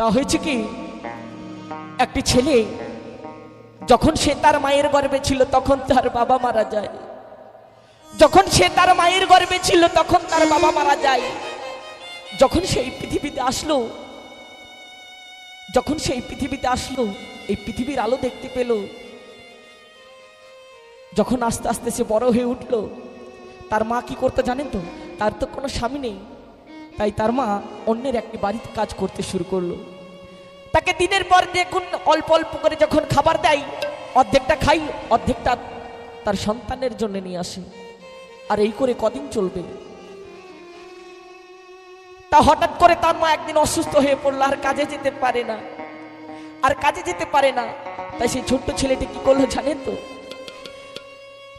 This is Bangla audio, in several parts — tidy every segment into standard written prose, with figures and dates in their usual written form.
তা হয়েছে কি, একটি ছেলে যখন সে তার মায়ের গর্ভে ছিল তখন তার বাবা মারা যায়। যখন সে তার মায়ের গর্ভে ছিল তখন তার বাবা মারা যায়। যখন সেই পৃথিবীতে আসলো, যখন সেই পৃথিবীতে আসলো, এই পৃথিবীর আলো দেখতে পেল। যখন আস্তে আস্তে সে বড় হয়ে উঠল, তার মা কি করতে জানেন তো? তার তো কোনো স্বামী নেই, তাই তার মা অন্যের একটি বাড়িতে কাজ করতে শুরু করলো। তাকে দিনের পর দেখুন অল্প অল্প করে যখন খাবার দেয়, অর্ধেকটা খাই, অর্ধেকটা তার সন্তানের জন্য নিয়ে আসে। আর এই করে কদিন চলবে? তা হঠাৎ করে তার মা একদিন অসুস্থ হয়ে পড়লো, আর কাজে যেতে পারে না, আর কাজে যেতে পারে না। তাই সেই ছোট্ট ছেলেটি কি করলো জানেন তো?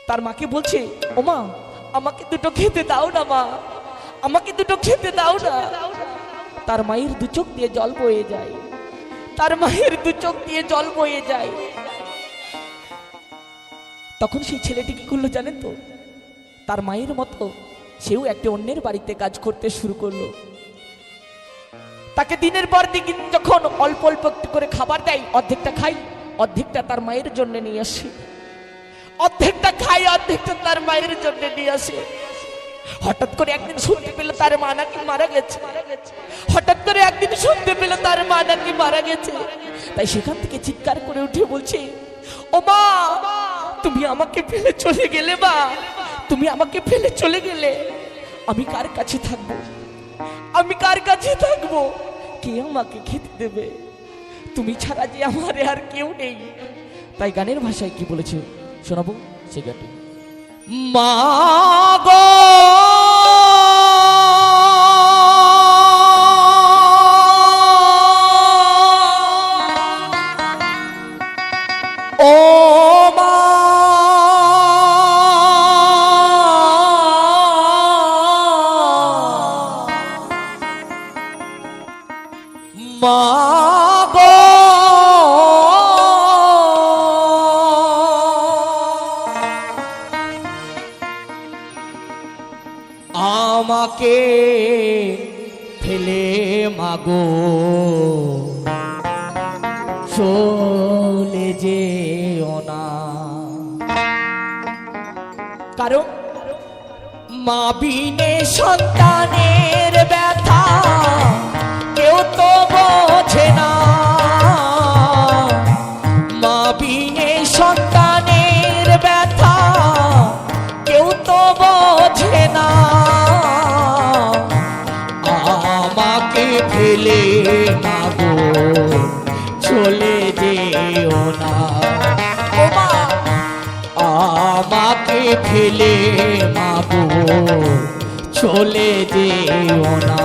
তার মাকে বলছে, ও মা, আমাকে দুটো খেতে দাও না মা, আমাকে দুটো খেতে দাও না। তার মায়ের দু চোখ দিয়ে জল বয়ে যায়, তার মায়ের দু চোখ দিয়ে জল বয়ে যায়। তখন সেই ছেলেটি কি করলো জানেন তো? তার মায়ের মতো সেও একটি অন্যের বাড়িতে কাজ করতে শুরু করলো। তাকে দিনের পর দিন যখন অল্প অল্প একটু করে খাবার দেয়, অর্ধেকটা খাই, অর্ধেকটা তার মায়ের জন্য নিয়ে আসে, অর্ধেকটা খাই, অর্ধেকটা তার মায়ের জন্য নিয়ে আসে। হঠাৎ করে একদিন শুনতে পেল তার মা নাকি মারা গেছে। হঠাৎ করে একদিন শুনতে পেল তার মা নাকি মারা গেছে। তাই সেখান থেকে চিৎকার করে উঠে বলছে, ও মা, তুমি আমাকে ফেলে চলে গেলে মা, তুমি আমাকে ফেলে চলে গেলে, আমি কার কাছে থাকবো? আমি কার কাছে থাকবো? কে আমাকে খেতে দেবে? তুমি ছাড়া যে আমার আর কেউ নেই। তাই গানের ভাষায় কি বলেছে শোনাবো সে গানটি। মা গো ও মা, মা গো আমাকে ফেলে মাগো চলে যেও না। কারণ মা বিনে সন্তানের ব্যথা কেউ তো বোঝে না, মা বিনে সন্তানের ব্যথা কেউ তো বোঝে না। আমাকে ফেলে মাগো চলে যেও না, ও মা, আমাকে ফেলে মাগো চলে যেও না।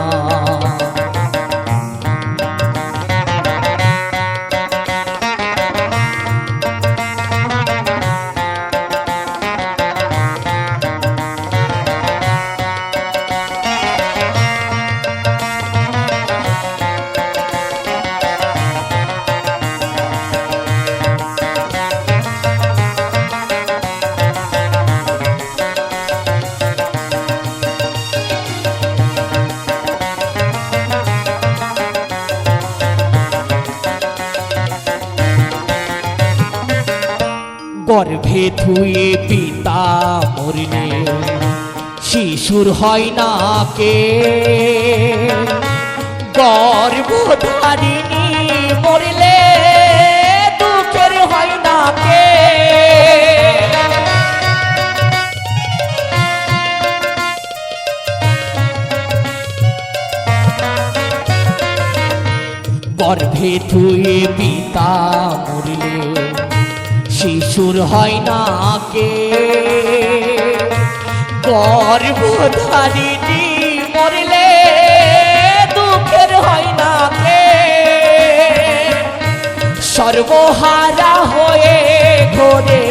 গর্ভে ধুয়ে পিতা মরলে শিশুর হয় না কে, গর্ভধারিণী মরলে দুঃখের হয় না কে। গর্ভে ধুয়ে পিতা মরলে শিশুর হয় না কে, গর্ভধারিণী মরলে দুঃখের হয় না কে। সর্বহারা হয়ে ঘোরে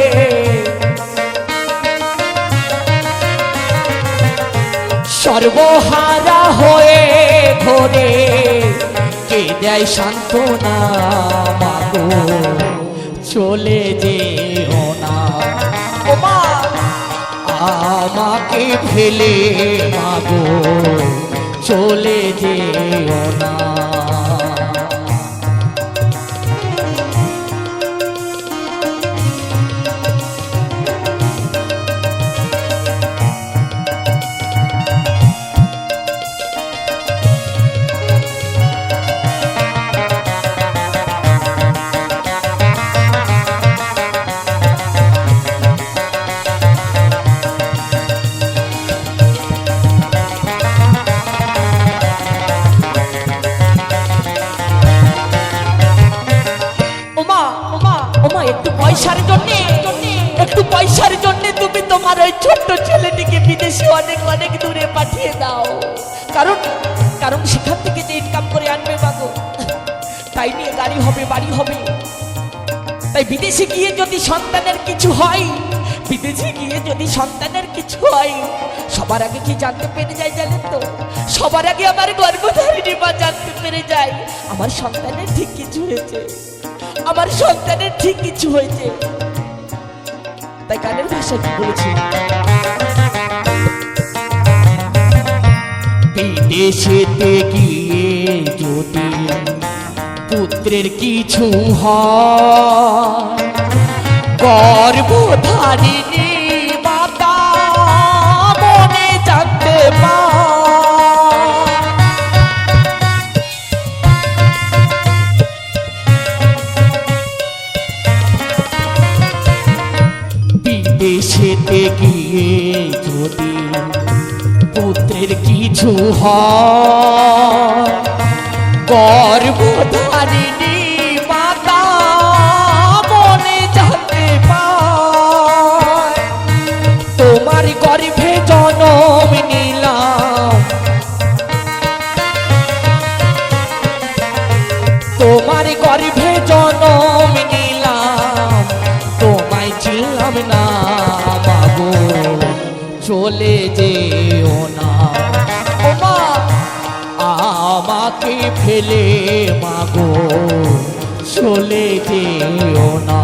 সর্বহারা হয়ে ঘোরে, কে দেয় সান্ত্বনা মাগো চলে যেও না। ও মা, আমাকে ফেলে মাগো চলে যেও না। পয়সার জন্য, একটু পয়সার জন্য তুমি তোমার ওই ছোট্ট ছেলেটিকে বিদেশে অনেক অনেক দূরে পাঠিয়ে দাও। কারণ কারণ সেখান থেকে যে ইনকাম করে আনবে মাগো, তাই নিয়ে গাড়ি হবে, বাড়ি হবে। তাই বিদেশে গিয়ে যদি সন্তানের কিছু হয়, বিদেশে গিয়ে যদি সন্তানের কিছু হয়, সবার আগে কি জানতে পেরে যায় জানেন তো? সবার আগে আমার গর্ভধারিণী মা জানতে পেরে যায় আমার সন্তানের ঠিক কিছু হয়েছে, আমার সন্তানের ঠিক কিছু হয়েছে। তাই গানের ভাষা কি বলেছি, বিদেশেতে গিয়ে যদি পুত্রের কিছু হয়, গর্ভধারিণী মাতা মনে জানতে পায়। বিদেশেতে গিয়ে যদি পুত্রের কিছু হয়, গর্ভধারিণী মাতা মনে জানতে পায়। তোমার গর্ভে জনম নিলাম, তোমার গর্ভে জনম নিলাম, তোমায় চিনলাম না মাগো, চলে যেও না। ও মা, আমাকে ফেলে মাগো, চলে যেও না।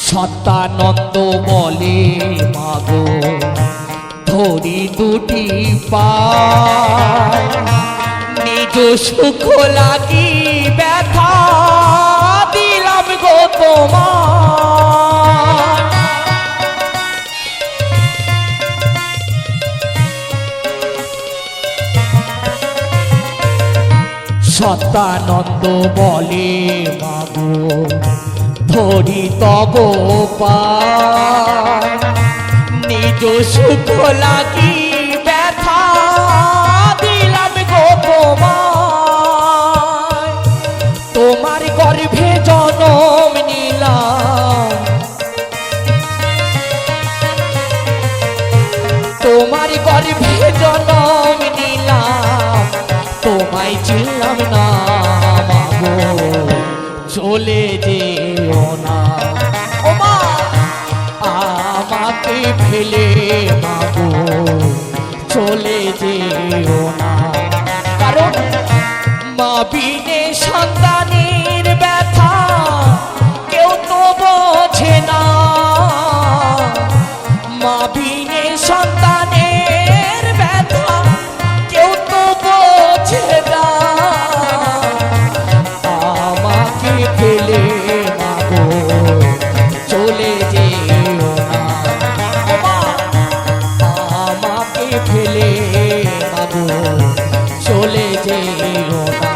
সত্যানন্দ বলে মাগো, ধরি দুটি পায়, নিজ সুখ লাগি ব্যথা দিলাম গো তোমার। সত্যানন্দ বলে মাগো, ধরি তব পায়, নিজ সুখ লাগি ব্যথা দিলাম গো তোমায়। তোমার গর্ভে জনম নিলাম, তোমার গর্ভে জনম নিলাম, তোমায় চিনলাম না মাগো, চলে যেও না। ও মা, আমাকে ফেলে মাগো, চলে যেও না। কারণ মা বিনে সন্তানের ব্যথা কেউ তো বোঝে না, মা বিনে সন্তানের ব্যথা কেউ তো বোঝে না। আমাকে ফেলে মাগো, চলে যেও না। আমাকে ফেলে মাগো, চলে যেও না।